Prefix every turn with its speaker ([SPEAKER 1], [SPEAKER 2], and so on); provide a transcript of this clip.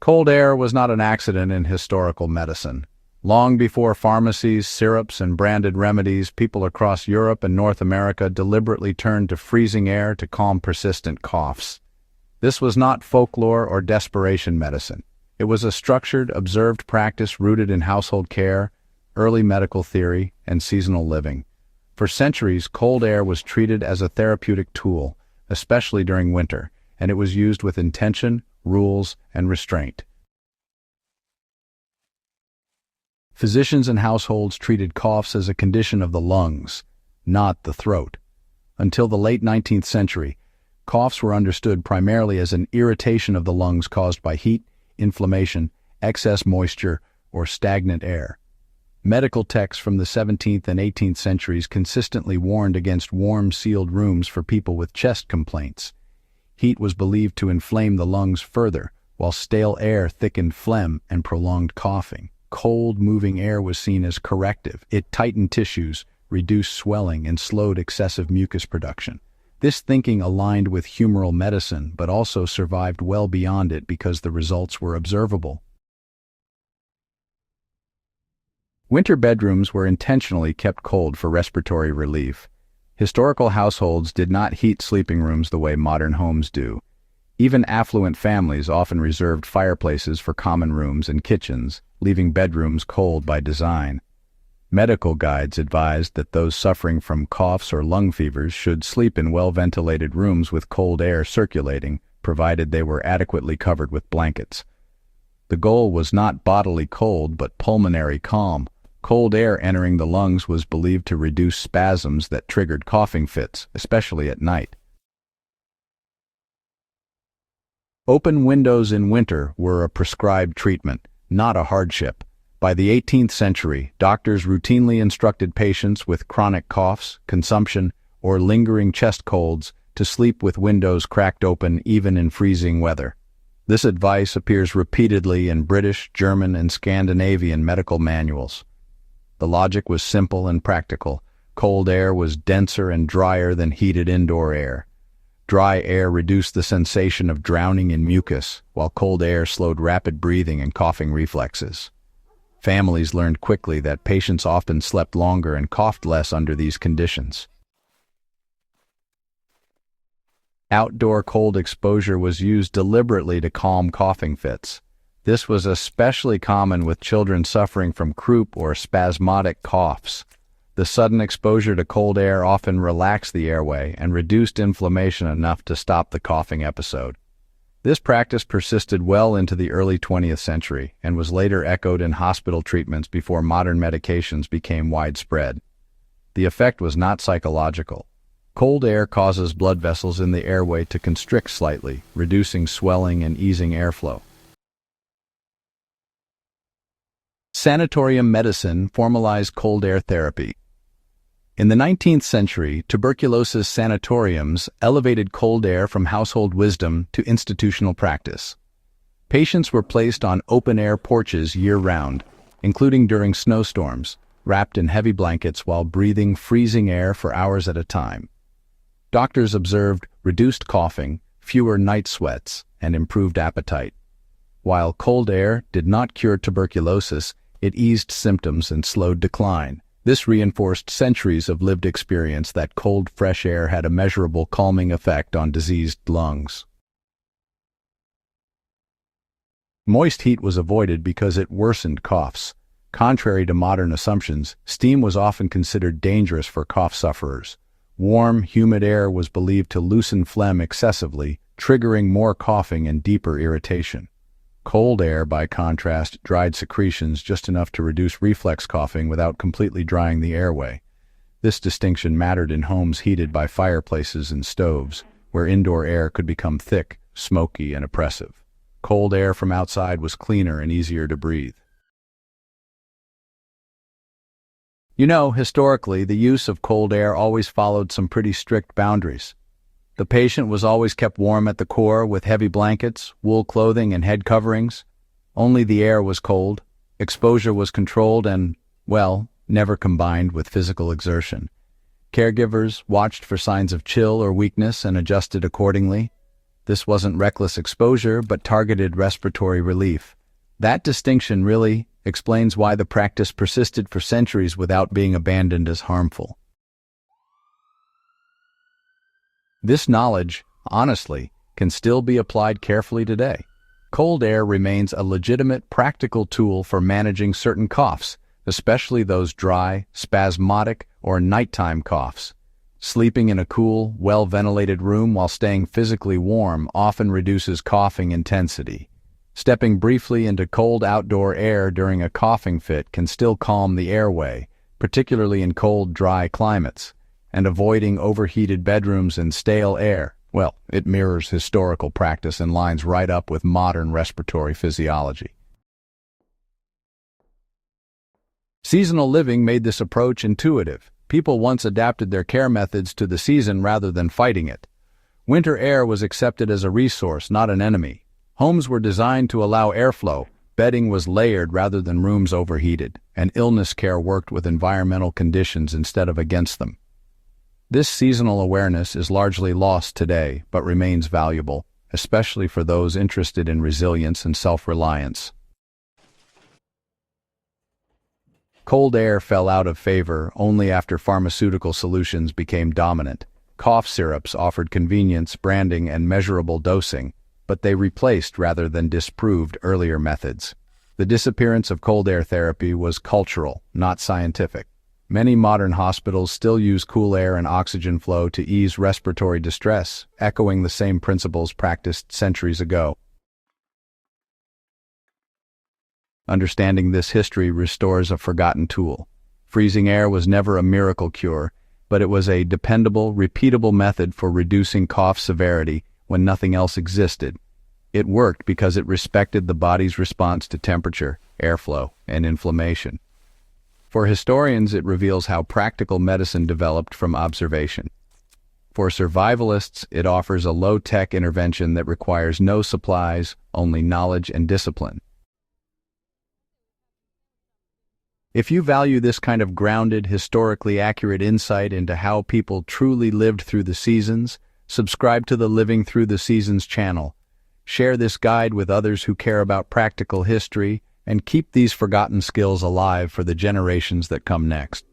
[SPEAKER 1] Cold air was not an accident in historical medicine. Long before pharmacies, syrups, and branded remedies, people across Europe and North America deliberately turned to freezing air to calm persistent coughs. This was not folklore or desperation medicine. It was a structured, observed practice rooted in household care, early medical theory, and seasonal living. For centuries, cold air was treated as a therapeutic tool, especially during winter, and it was used with intention, rules, and restraint. Physicians and households treated coughs as a condition of the lungs, not the throat. Until the late 19th century, coughs were understood primarily as an irritation of the lungs caused by heat, inflammation, excess moisture, or stagnant air. Medical texts from the 17th and 18th centuries consistently warned against warm, sealed rooms for people with chest complaints. Heat was believed to inflame the lungs further, while stale air thickened phlegm and prolonged coughing. Cold, moving air was seen as corrective. It tightened tissues, reduced swelling, and slowed excessive mucus production. This thinking aligned with humoral medicine, but also survived well beyond it because the results were observable. Winter bedrooms were intentionally kept cold for respiratory relief. Historical households did not heat sleeping rooms the way modern homes do. Even affluent families often reserved fireplaces for common rooms and kitchens, leaving bedrooms cold by design. Medical guides advised that those suffering from coughs or lung fevers should sleep in well-ventilated rooms with cold air circulating, provided they were adequately covered with blankets. The goal was not bodily cold, but pulmonary calm. Cold air entering the lungs was believed to reduce spasms that triggered coughing fits, especially at night. Open windows in winter were a prescribed treatment, not a hardship. By the 18th century, doctors routinely instructed patients with chronic coughs, consumption, or lingering chest colds to sleep with windows cracked open even in freezing weather. This advice appears repeatedly in British, German, and Scandinavian medical manuals. The logic was simple and practical. Cold air was denser and drier than heated indoor air. Dry air reduced the sensation of drowning in mucus, while cold air slowed rapid breathing and coughing reflexes. Families learned quickly that patients often slept longer and coughed less under these conditions. Outdoor cold exposure was used deliberately to calm coughing fits. This was especially common with children suffering from croup or spasmodic coughs. The sudden exposure to cold air often relaxed the airway and reduced inflammation enough to stop the coughing episode. This practice persisted well into the early 20th century and was later echoed in hospital treatments before modern medications became widespread. The effect was not psychological. Cold air causes blood vessels in the airway to constrict slightly, reducing swelling and easing airflow. Sanatorium medicine formalized cold air therapy. In the 19th century, tuberculosis sanatoriums elevated cold air from household wisdom to institutional practice. Patients were placed on open-air porches year-round, including during snowstorms, wrapped in heavy blankets while breathing freezing air for hours at a time. Doctors observed reduced coughing, fewer night sweats, and improved appetite. While cold air did not cure tuberculosis, it eased symptoms and slowed decline. This reinforced centuries of lived experience that cold, fresh air had a measurable calming effect on diseased lungs. Moist heat was avoided because it worsened coughs. Contrary to modern assumptions, steam was often considered dangerous for cough sufferers. Warm, humid air was believed to loosen phlegm excessively, triggering more coughing and deeper irritation. Cold air, by contrast, dried secretions just enough to reduce reflex coughing without completely drying the airway. This distinction mattered in homes heated by fireplaces and stoves, where indoor air could become thick, smoky, and oppressive. Cold air from outside was cleaner and easier to breathe. Historically, the use of cold air always followed some pretty strict boundaries. The patient was always kept warm at the core with heavy blankets, wool clothing, and head coverings. Only the air was cold. Exposure was controlled and, never combined with physical exertion. Caregivers watched for signs of chill or weakness and adjusted accordingly. This wasn't reckless exposure, but targeted respiratory relief. That distinction really explains why the practice persisted for centuries without being abandoned as harmful. This knowledge, honestly, can still be applied carefully today. Cold air remains a legitimate, practical tool for managing certain coughs, especially those dry, spasmodic, or nighttime coughs. Sleeping in a cool, well-ventilated room while staying physically warm often reduces coughing intensity. Stepping briefly into cold outdoor air during a coughing fit can still calm the airway, particularly in cold, dry climates. And avoiding overheated bedrooms and stale air, well, it mirrors historical practice and lines right up with modern respiratory physiology. Seasonal living made this approach intuitive. People once adapted their care methods to the season rather than fighting it. Winter air was accepted as a resource, not an enemy. Homes were designed to allow airflow, bedding was layered rather than rooms overheated, and illness care worked with environmental conditions instead of against them. This seasonal awareness is largely lost today, but remains valuable, especially for those interested in resilience and self-reliance. Cold air fell out of favor only after pharmaceutical solutions became dominant. Cough syrups offered convenience, branding, and measurable dosing, but they replaced rather than disproved earlier methods. The disappearance of cold air therapy was cultural, not scientific. Many modern hospitals still use cool air and oxygen flow to ease respiratory distress, echoing the same principles practiced centuries ago. Understanding this history restores a forgotten tool. Freezing air was never a miracle cure, but it was a dependable, repeatable method for reducing cough severity when nothing else existed. It worked because it respected the body's response to temperature, airflow, and inflammation. For historians, it reveals how practical medicine developed from observation. For survivalists, it offers a low-tech intervention that requires no supplies, only knowledge and discipline. If you value this kind of grounded, historically accurate insight into how people truly lived through the seasons, subscribe to the Living Through the Seasons channel. Share this guide with others who care about practical history, and keep these forgotten skills alive for the generations that come next.